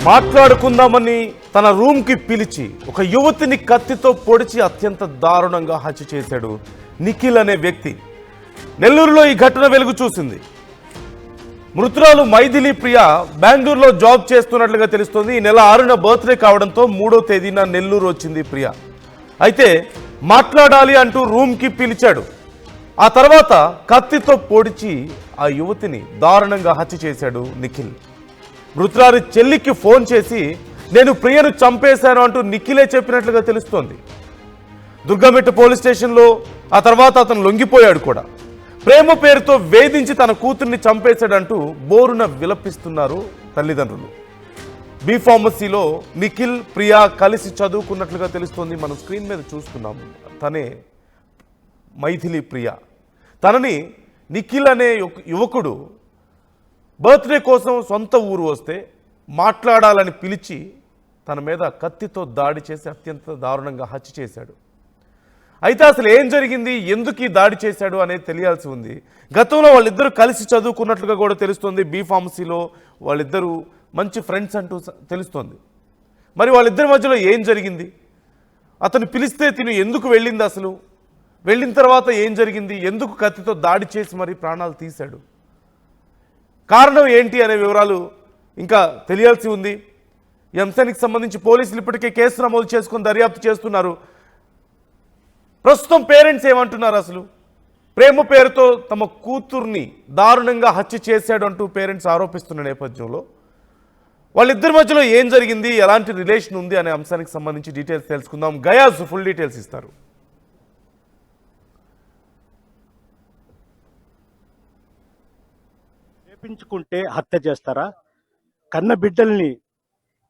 మాట్లాడుకుందామని తన రూమ్కి పిలిచి ఒక యువతిని కత్తితో పొడిచి అత్యంత దారుణంగా హత్య చేశాడు నిఖిల్ అనే వ్యక్తి. నెల్లూరులో ఈ ఘటన వెలుగు చూసింది. మృతురాలు మైథిలి ప్రియ బెంగళూరులో జాబ్ చేస్తున్నట్లుగా తెలుస్తోంది. ఈ నెల 6న బర్త్డే కావడంతో 3వ తేదీన నెల్లూరు వచ్చింది ప్రియ. అయితే మాట్లాడాలి అంటూ రూమ్కి పిలిచాడు. ఆ తర్వాత కత్తితో పొడిచి ఆ యువతిని దారుణంగా హత్య చేశాడు నిఖిల్. మృతురాలి చెల్లికి ఫోన్ చేసి నేను ప్రియను చంపేశాను అంటూ నిఖిలే చెప్పినట్లుగా తెలుస్తోంది. దుర్గమెట్ట పోలీస్ స్టేషన్లో ఆ తర్వాత అతను లొంగిపోయాడు కూడా. ప్రేమ పేరుతో వేధించి తన కూతుర్ని చంపేశాడంటూ బోరున విలపిస్తున్నారు తల్లిదండ్రులు. బి ఫార్మసీలో నిఖిల్ ప్రియా కలిసి చదువుకున్నట్లుగా తెలుస్తోంది. మనం స్క్రీన్ మీద చూస్తున్నాము. తనే మైథిలి ప్రియ. తనని నిఖిల్ అనే యువకుడు బర్త్డే కోసం సొంత ఊరు వస్తే మాట్లాడాలని పిలిచి తన మీద కత్తితో దాడి చేసి అత్యంత దారుణంగా హత్య చేశాడు. అయితే అసలు ఏం జరిగింది, ఎందుకు ఈ దాడి చేశాడు అనేది తెలియాల్సి ఉంది. గతంలో వాళ్ళిద్దరూ కలిసి చదువుకున్నట్లుగా కూడా తెలుస్తోంది. బి ఫార్మసీలో వాళ్ళిద్దరూ మంచి ఫ్రెండ్స్ అంటూ తెలుస్తోంది. మరి వాళ్ళిద్దరి మధ్యలో ఏం జరిగింది, అతను పిలిస్తే తిను ఎందుకు వెళ్ళింది, అసలు వెళ్ళిన తర్వాత ఏం జరిగింది, ఎందుకు కత్తితో దాడి చేసి మరి ప్రాణాలు తీశాడు, కారణం ఏంటి అనే వివరాలు ఇంకా తెలియాల్సి ఉంది. ఈ అంశానికి సంబంధించి పోలీసులు ఇప్పటికే కేసు నమోదు చేసుకుని దర్యాప్తు చేస్తున్నారు. ప్రస్తుతం పేరెంట్స్ ఏమంటున్నారు, అసలు ప్రేమ పేరుతో తమ కూతుర్ని దారుణంగా హత్య చేశాడు అంటూ పేరెంట్స్ ఆరోపిస్తున్న నేపథ్యంలో వాళ్ళిద్దరి మధ్యలో ఏం జరిగింది, ఎలాంటి రిలేషన్ ఉంది అనే అంశానికి సంబంధించి డీటెయిల్స్ తెలుసుకుందాం. గయాజ్ ఫుల్ డీటెయిల్స్ ఇస్తారు. ప్రేమించుకుంటే హత్య చేస్తారా? కన్న బిడ్డల్ని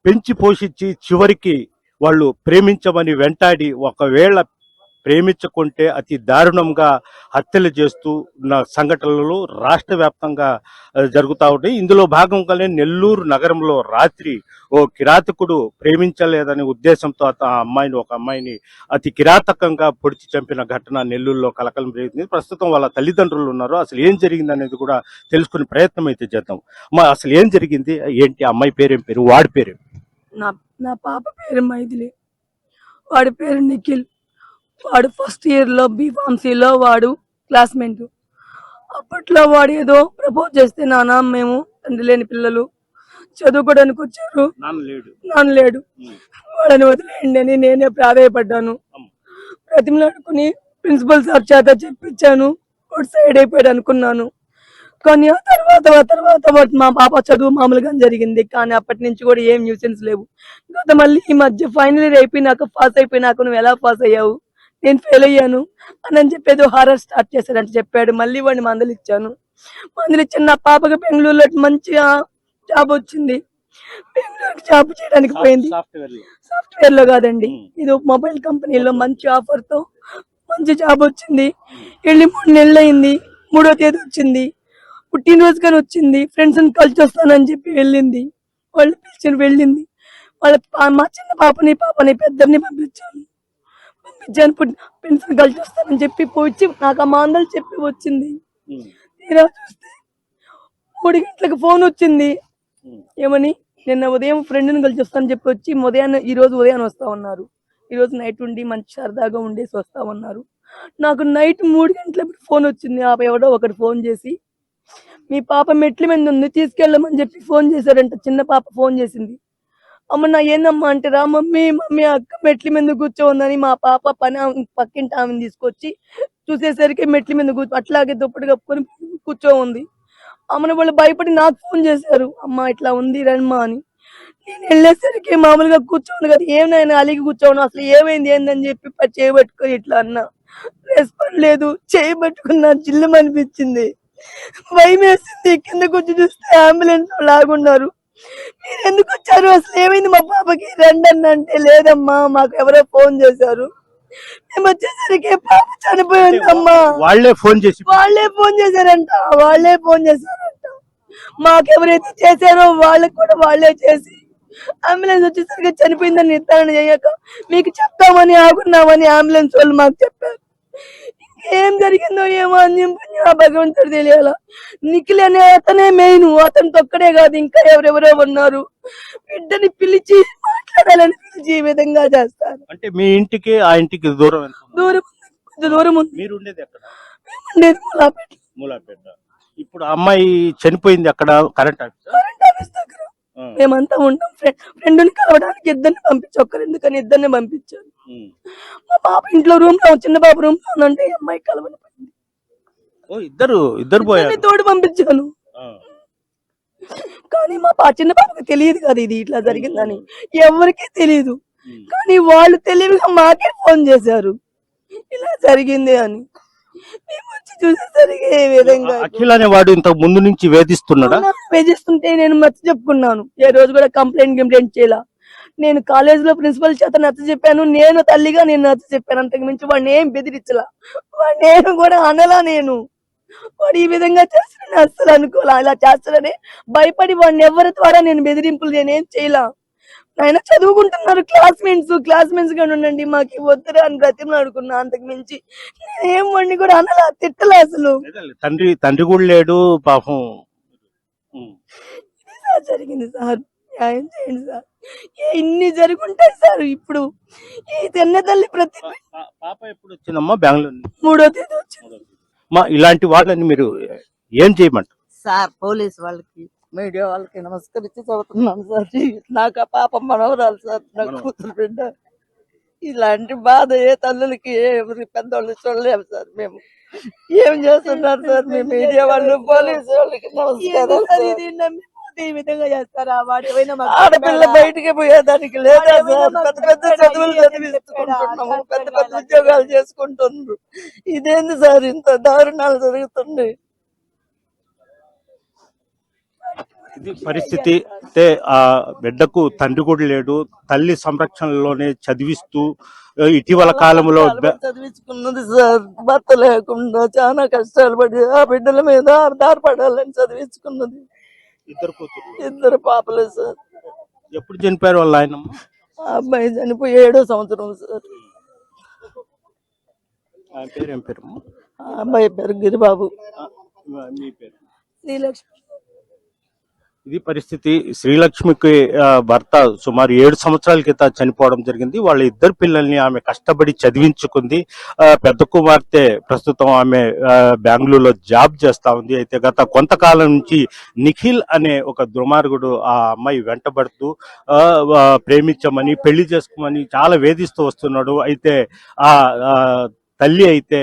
పెంచి పోషించి చివరికి వాళ్ళు ప్రేమించమని వెంటాడి ఒకవేళ ప్రేమించుకుంటే అతి దారుణంగా హత్యలు చేస్తూ ఉన్న సంఘటనలు రాష్ట్ర వ్యాప్తంగా జరుగుతూ ఉంటాయి. ఇందులో భాగంగానే నెల్లూరు నగరంలో రాత్రి ఓ కిరాతకుడు ప్రేమించలేదనే ఉద్దేశంతో ఒక అమ్మాయిని అతి కిరాతకంగా పొడిచి చంపిన ఘటన నెల్లూరులో కలకలం రేగింది. ప్రస్తుతం వాళ్ళ తల్లిదండ్రులు ఉన్నారు. అసలు ఏం జరిగింది అనేది కూడా తెలుసుకునే ప్రయత్నం అయితే చేద్దాం. అసలు ఏం జరిగింది, ఏంటి, అమ్మాయి పేరేం పేరు, వాడి పేరేం? నా పాప పేరు మైథిలి, వాడి పేరు నిఖిల్. వాడు ఫస్ట్ ఇయర్లో బి ఫార్మసీలో వాడు క్లాస్మేట్. అప్పట్లో వాడు ఏదో ప్రపోజ్ చేస్తే నాన్న మేము తండ్రి లేని పిల్లలు చదువుకోవడానికి వచ్చారు, నాన్న లేడు, వాడని వదిలేయండి అని నేనే ప్రాధాయపడ్డాను. ప్రతిమలాడుకుని ప్రిన్సిపల్ సార్ చేత చెప్పించాను. వాడు సైడ్ అయిపోయాడు అనుకున్నాను. కానీ ఆ తర్వాత మా పాప చదువు మామూలుగా జరిగింది. కానీ అప్పటి నుంచి కూడా ఏం న్యూసెన్స్ లేవు. మళ్ళీ ఈ మధ్య ఫైనల్ ఇయర్ అయిపోయినాక పాస్ అయిపోయినాక నువ్వు ఎలా పాస్ అయ్యావు, నేను ఫెయిల్ అయ్యాను అని చెప్పి ఏదో హారర్ స్టార్ట్ చేశాడంటే చెప్పాడు. మళ్ళీ వాడిని మందులు ఇచ్చాను. నా పాపకి బెంగళూరులో మంచిగా జాబ్ వచ్చింది. బెంగళూరుకి జాబ్ చేయడానికి పోయింది. సాఫ్ట్వేర్ లో కాదండి, ఇది మొబైల్ కంపెనీలో మంచి ఆఫర్ తో మంచి జాబ్ వచ్చింది. వెళ్ళి 3 నెలలు అయింది. 3వ తేదీ వచ్చింది. పుట్టినరోజు కానీ వచ్చింది. ఫ్రెండ్స్ ని కలిసి వస్తానని చెప్పి వెళ్ళింది. వాళ్ళు పిలిచి వెళ్ళింది. మా చిన్న పాపని పెద్దరిని పంపించాను. ఫ్రెండ్స్ ని కలిసి వస్తానని చెప్పి పోయి నాకు ఆ మాందలు చెప్పి వచ్చింది. తీరా చూస్తే 3 గంటలకు ఫోన్ వచ్చింది. ఏమని, నిన్న ఉదయం ఫ్రెండ్ ని కలిసి వస్తానని చెప్పి వచ్చి ఈ రోజు ఉదయాన్ని వస్తా ఉన్నారు. ఈ రోజు నైట్ ఉండి మంచి సరదాగా ఉండేసి వస్తా ఉన్నారు. నాకు నైట్ 3 గంటలప్పుడు ఫోన్ వచ్చింది. ఎవడో ఒకటి ఫోన్ చేసి మీ పాప మెట్ల మీద ఉంది తీసుకెళ్ళమని చెప్పి ఫోన్ చేశారంట. చిన్న పాప ఫోన్ చేసింది. అమ్మ నా ఏందమ్మా అంటే, రా మమ్మీ అక్క మెట్ల మీద కూర్చోందని మా పాప పక్కింటి ఆమెను తీసుకొచ్చి చూసేసరికి మెట్ల మీద అట్లాగే దుప్పటి కప్పుకొని కూర్చో ఉంది. అమ్మని వాళ్ళు భయపడి నాకు ఫోన్ చేశారు, అమ్మ ఇట్లా ఉంది రమ్మా అని. నేను వెళ్ళేసరికి మామూలుగా కూర్చోంది కదా, ఏమైనా అలిగి కూర్చోను, అసలు ఏమైంది ఏందని చెప్పి చేయబట్టుకొని ఇట్లా అన్నా. రెస్పాండ్ లేదు. చేయబట్టుకున్నా జిల్లం అనిపించింది, భయం వేసింది. కింద కూర్చొని చూస్తే అంబులెన్స్ లాగున్నారు. మీరు ఎందుకు వచ్చారు, అసలు ఏమైంది మా పాపకి, రండి అంటే లేదమ్మా మాకు ఎవరో ఫోన్ చేశారు, మేము వచ్చేసరికి పాప చనిపోయిందమ్మా. వాళ్ళే ఫోన్ చేశారంట. మాకెవరైతే చేశారో వాళ్ళకి కూడా వాళ్ళే చేసి అంబులెన్స్ వచ్చేసరికి చనిపోయిందని నిర్ధారణ చేయక మీకు చెప్తామని ఆగున్నామని అంబులెన్స్ వాళ్ళు మాకు చెప్పారు. ఏం జరిగిందో ఏమో అని చెప్పి ఆ భగవంతుడు తెలియాల. నిఖిల్ అనే అతనే మెయిన్, అతనితో ఒక్కడే కాదు ఇంకా ఎవరెవరో ఉన్నారు. బిడ్డని పిలిచి మాట్లాడాలని పిలిచి ఈ విధంగా చేస్తారు. అంటే మీ ఇంటికి ఆ ఇంటికి దూరం ఎంత? దూరం ఉంది, కొంచెం దూరం ఉంది. మీరు ఉండేది ఎక్కడ? మేము ఉండేది మూలాపేట. మూలాపేట. ఇప్పుడు ఆ అమ్మాయి చనిపోయింది అక్కడ కరెంట్ ఆఫీస్. కరెంట్ ఆఫీస్ దగ్గర మేమంతా ఉంటాం. ఫ్రెండ్ని కలవడానికి ఇద్దరిని పంపించాం, ఒక్కరు ఎందుకని ఇద్దరిని పంపించాను. మా పాప ఇంట్లో రూమ్ లో, చిన్న పాప రూమ్ లో ఉందంటే ఈ అమ్మాయి కలవని పోయింది. ఇద్దరు పోయారు. తోడు పంపించాను. కానీ మా చిన్న పాపకి తెలియదు కదా ఇది ఇట్లా జరిగిందని, ఎవరికీ తెలియదు. కానీ వాళ్ళు తెలివిగా మాకే ఫోన్ చేశారు ఇలా జరిగింది అని. మేము వచ్చి చూసేసరికి ఏ విధంగా అఖిల్ అనే వాడు ఇంతకు ముందు నుంచి వేధిస్తున్నాడా? వేధిస్తుంటే నేను మర్చి చెప్పుకున్నాను. ఏ రోజు కూడా కంప్లైంట్ చేయాల. నేను కాలేజీలో ప్రిన్సిపల్ చేత నచ్చ చెప్పాను, నేను తల్లిగా నేను నచ్చ చెప్పాను. అంతకు మించి వాడిని ఏం బెదిరించలా, వాడు నేను కూడా అనలా. నేను వాడు ఈ విధంగా చేస్తానని అస్సలు అనుకోలే. ఇలా చేస్తానని భయపడి వాడిని ఎవరి ద్వారా నేను బెదిరింపులు నేనేం చేయలా. ఆయన చదువుకుంటున్నారు, క్లాస్మేట్స్ గా ఉండండి, మాకు వద్దురా అని బ్రతిమలాడుకున్నా. అంతకు మించి నేనేం వాడిని కూడా అనలా, తిట్టలే అసలు. తండ్రి కూడా లేడు పాపం. ఇది సార్ జరిగింది సార్, న్యాయం చేయండి సార్. ఇన్ని జరుగుంటాయి సార్. ఇప్పుడు ఈ తెన్న తల్లి ప్రతి పాప ఎప్పుడు వచ్చిందమ్మా? బెంగళూరు 3వ తేదీ వచ్చింది. ఇలాంటి వాళ్ళని మీరు ఏం చేయమంటారు సార్? పోలీస్ వాళ్ళకి, మీడియా వాళ్ళకి నమస్కరించి చదువుతున్నాను సార్. నాకు ఆ పాప మనవరాలు సార్, నా కూతురు బిడ్డ. ఇలాంటి బాధ ఏ తల్లులకి ఎవరి పెద్దవాళ్ళు చూడలేము సార్. మేము ఏం చేస్తున్నారు సార్? మీ మీడియా వాళ్ళు, పోలీసు వాళ్ళకి నమస్కారం సార్. ఈ విధంగా చేస్తారా? ఆడపిల్ల బయటికి పోయేదానికి లేదా సార్? పెద్ద పెద్ద చదువులు చదివిస్తున్నాము, పెద్ద పెద్ద ఉద్యోగాలు చేసుకుంటున్నారు. ఇదేంది సార్ ఇంత దారుణాలు జరుగుతుంది? ఇది పరిస్థితి. అంటే ఆ బిడ్డకు తండ్రి కూడా లేడు, తల్లి సంరక్షణలోనే చదివిస్తూ ఇటీవల కాలంలో చదివించుకున్నది సార్. భర్త లేకుండా చాలా కష్టాలు పడి ఆ బిడ్డల మీద ఆధారపడాలని చదివించుకున్నది. ఇద్దరు పాపలే సార్. ఎప్పుడు చనిపోయారు వాళ్ళ ఆయన? ఆ అబ్బాయి చనిపోయి 7వ సంవత్సరం సార్. పేరు ఏం పేరు? ఆ అబ్బాయి పేరు గిరిబాబు. మీ పేరు? శ్రీలక్ష్మి. ఇది పరిస్థితి. శ్రీలక్ష్మికి భర్త సుమారు 7 సంవత్సరాల క్రితం చనిపోవడం జరిగింది. వాళ్ళ ఇద్దరు పిల్లల్ని ఆమె కష్టపడి చదివించుకుంది. పెద్ద కుమార్తె ప్రస్తుతం ఆమె బెంగళూరులో జాబ్ చేస్తా ఉంది. అయితే గత కొంతకాలం నుంచి నిఖిల్ అనే ఒక దుర్మార్గుడు ఆ అమ్మాయి వెంటబడుతూ ప్రేమించమని, పెళ్లి చేసుకోమని చాలా వేధిస్తూ వస్తున్నాడు. అయితే ఆ తల్లి అయితే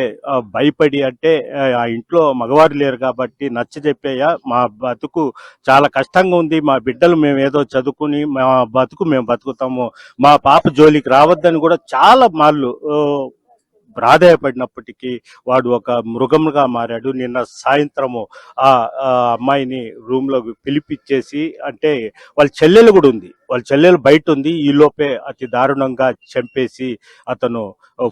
భయపడి, అంటే ఆ ఇంట్లో మగవారు లేరు కాబట్టి నచ్చ చెప్పేయ, మా బతుకు చాలా కష్టంగా ఉంది, మా బిడ్డలు మేము ఏదో చదువుకుని మా బతుకు మేము బతుకుతాము, మా పాప జోలికి రావద్దని కూడా చాలా మార్లు ప్రాధాయపడినప్పటికీ వాడు ఒక మృగముగా మారాడు. నిన్న సాయంత్రము ఆ అమ్మాయిని రూమ్ లో పిలిపించేసి, అంటే వాళ్ళ చెల్లెలు కూడా ఉంది, వాళ్ళ చెల్లెలు బయట ఉంది, ఈ లోపే అతి దారుణంగా చంపేసి అతను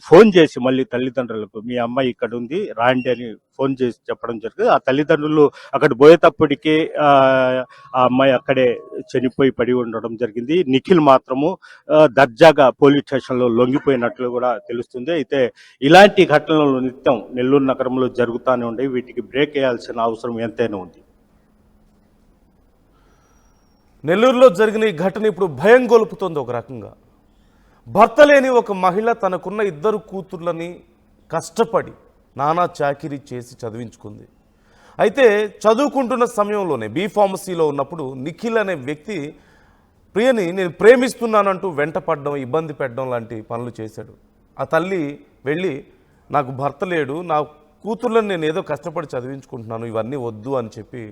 ఫోన్ చేసి మళ్ళీ తల్లిదండ్రులకు మీ అమ్మాయి ఇక్కడ ఉంది రాండి అని ఫోన్ చేసి చెప్పడం జరిగింది. ఆ తల్లిదండ్రులు అక్కడ పోయేటప్పటికీ ఆ అమ్మాయి అక్కడే చనిపోయి పడి ఉండడం జరిగింది. నిఖిల్ మాత్రము దర్జాగా పోలీస్ స్టేషన్లో లొంగిపోయినట్లు కూడా తెలుస్తుంది. అయితే ఇలాంటి ఘటనలు నిత్యం నెల్లూరు నగరంలో జరుగుతూనే ఉండేవి. వీటికి బ్రేక్ వేయాల్సిన అవసరం ఎంతైనా ఉంది. నెల్లూరులో జరిగిన ఈ ఘటన ఇప్పుడు భయం గొలుపుతోంది. ఒక రకంగా భర్త లేని ఒక మహిళ తనకున్న 2 కూతుర్లని కష్టపడి నానా చాకిరీ చేసి చదివించుకుంది. అయితే చదువుకుంటున్న సమయంలోనే B.Pharmacyలో ఉన్నప్పుడు నిఖిల్ అనే వ్యక్తి ప్రియని నేను ప్రేమిస్తున్నానంటూ వెంటపడడం, ఇబ్బంది పెట్టడం లాంటి పనులు చేశాడు. ఆ తల్లి వెళ్ళి నాకు భర్త లేడు, నా కూతుర్లను నేను ఏదో కష్టపడి చదివించుకుంటున్నాను, ఇవన్నీ వద్దు అని చెప్పి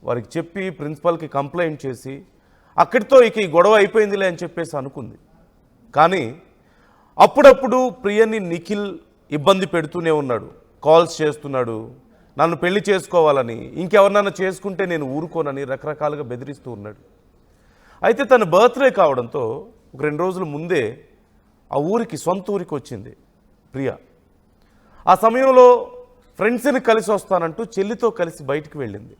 వారికి చెప్పి ప్రిన్సిపల్కి కంప్లైంట్ చేసి అక్కడితో ఇక ఈ గొడవ అయిపోయిందిలే అని చెప్పేసి అనుకుంది. కానీ అప్పుడప్పుడు ప్రియని నిఖిల్ ఇబ్బంది పెడుతూనే ఉన్నాడు, కాల్స్ చేస్తున్నాడు, నన్ను పెళ్లి చేసుకోవాలని, ఇంకెవరినైనా చేసుకుంటే నేను ఊరుకోనని రకరకాలుగా బెదిరిస్తూ ఉన్నాడు. అయితే తన బర్త్డే కావడంతో ఒక 2 రోజుల ముందే ఆ ఊరికి, సొంత ఊరికి వచ్చింది ప్రియ. ఆ సమయంలో ఫ్రెండ్స్ని కలిసి వస్తానంటూ చెల్లితో కలిసి బయటికి వెళ్ళింది.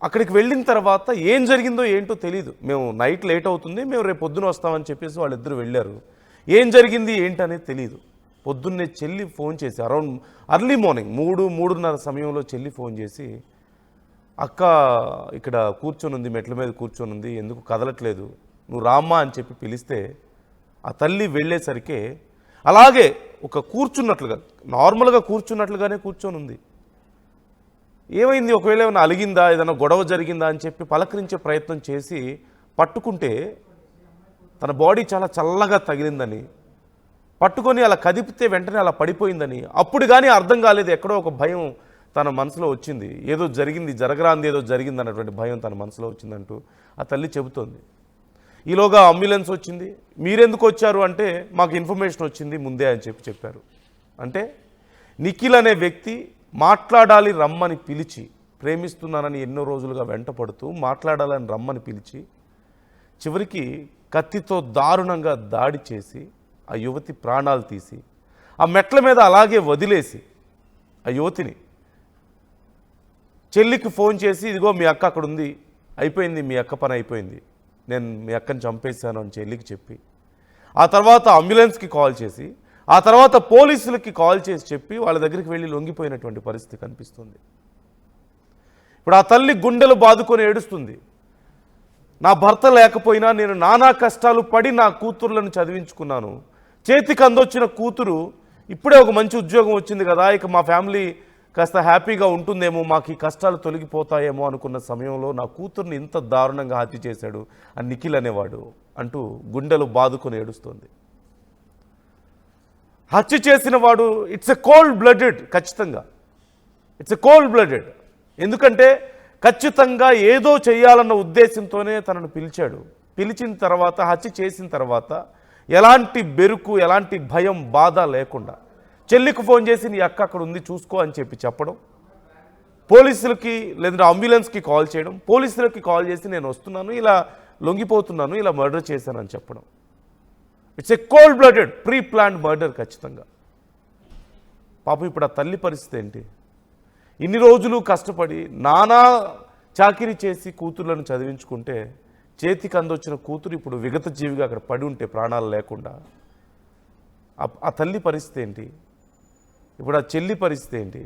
అక్కడికి వెళ్ళిన తర్వాత ఏం జరిగిందో ఏంటో తెలీదు. మేము నైట్ లేట్ అవుతుంది, మేము రేపు పొద్దున వస్తామని చెప్పేసి వాళ్ళిద్దరూ వెళ్ళారు. ఏం జరిగింది ఏంటనేది తెలీదు. పొద్దున్నే చెల్లి ఫోన్ చేసి అరౌండ్ అర్లీ మార్నింగ్ 3-3:30 సమయంలో చెల్లి ఫోన్ చేసి, అక్క ఇక్కడ కూర్చొని ఉంది, మెట్ల మీద కూర్చొని ఉంది, ఎందుకు కదలట్లేదు, నువ్వు రామ్మా అని చెప్పి పిలిస్తే ఆ తల్లి వెళ్ళేసరికి అలాగే ఒక కూర్చున్నట్లుగా నార్మల్గా కూర్చున్నట్లుగానే కూర్చొని ఉంది. ఏమైంది, ఒకవేళ ఏమైనా అలిగిందా, ఏదైనా గొడవ జరిగిందా అని చెప్పి పలకరించే ప్రయత్నం చేసి పట్టుకుంటే తన బాడీ చాలా చల్లగా తగిలిందని, పట్టుకొని అలా కదిపితే వెంటనే అలా పడిపోయిందని, అప్పుడు కానీ అర్థం కాలేదు, ఎక్కడో ఒక భయం తన మనసులో వచ్చింది, ఏదో జరిగింది, జరగరాంది ఏదో జరిగింది అన్నటువంటి భయం తన మనసులో వచ్చిందంటూ ఆ తల్లి చెబుతోంది. ఈలోగా అంబులెన్స్ వచ్చింది. మీరెందుకు వచ్చారు అంటే మాకు ఇన్ఫర్మేషన్ వచ్చింది ముందే అని చెప్పారు. అంటే నిఖిల్ అనే వ్యక్తి మాట్లాడాలి రమ్మని పిలిచి, ప్రేమిస్తున్నానని ఎన్నో రోజులుగా వెంటపడుతూ మాట్లాడాలని రమ్మని పిలిచి చివరికి కత్తితో దారుణంగా దాడి చేసి ఆ యువతి ప్రాణాలు తీసి ఆ మెట్ల మీద అలాగే వదిలేసి ఆ యువతిని చెల్లికి ఫోన్ చేసి, ఇదిగో మీ అక్క అక్కడ ఉంది, అయిపోయింది, మీ అక్క పని అయిపోయింది, నేను మీ అక్కని చంపేశాను అని చెల్లికి చెప్పి, ఆ తర్వాత అంబులెన్స్కి కాల్ చేసి, ఆ తర్వాత పోలీసులకి కాల్ చేసి చెప్పి వాళ్ళ దగ్గరికి వెళ్ళి లొంగిపోయినటువంటి పరిస్థితి కనిపిస్తుంది. ఇప్పుడు ఆ తల్లి గుండెలు బాదుకొని ఏడుస్తుంది. నా భర్త లేకపోయినా నేను నానా కష్టాలు పడి నా కూతుర్లను చదివించుకున్నాను, చేతికి అందొచ్చిన కూతురు ఇప్పుడే ఒక మంచి ఉద్యోగం వచ్చింది కదా, ఇక మా ఫ్యామిలీ కాస్త హ్యాపీగా ఉంటుందేమో, మాకు ఈ కష్టాలు తొలగిపోతాయేమో అనుకున్న సమయంలో నా కూతుర్ని ఇంత దారుణంగా హత్య చేశాడు ఆ నిఖిల్ అనేవాడు అంటూ గుండెలు బాదుకొని ఏడుస్తుంది. హత్య చేసిన వాడు ఇట్స్ ఎ కోల్డ్ బ్లడెడ్, ఖచ్చితంగా ఇట్స్ ఎ కోల్డ్ బ్లడెడ్. ఎందుకంటే ఖచ్చితంగా ఏదో చేయాలన్న ఉద్దేశంతోనే తనను పిలిచాడు. పిలిచిన తర్వాత, హత్య చేసిన తర్వాత ఎలాంటి బెరుకు, ఎలాంటి భయం, బాధ లేకుండా చెల్లికి ఫోన్ చేసి నీ అక్క అక్కడ ఉంది చూసుకో అని చెప్పడం, పోలీసులకి లేదంటే అంబులెన్స్కి కాల్ చేయడం, పోలీసులకి కాల్ చేసి నేను వస్తున్నాను, ఇలా లొంగిపోతున్నాను, ఇలా మర్డర్ చేశానని చెప్పడం. It's a cold blooded pre planned murder ఖచ్చితంగా. పాపం ఇప్పుడు ఆ తల్లి పరిస్థితి ఏంటి? ఇన్ని రోజులు కష్టపడి నానా చాకిరీ చేసి కూతుర్లను చదివించుకుంటే చేతికి అందొచ్చిన కూతురు ఇప్పుడు విగత జీవిగా అక్కడ పడి ఉంటే ప్రాణాలు లేకుండా, ఆ తల్లి పరిస్థితి ఏంటి? ఇప్పుడు ఆ చెల్లి పరిస్థితి ఏంటి?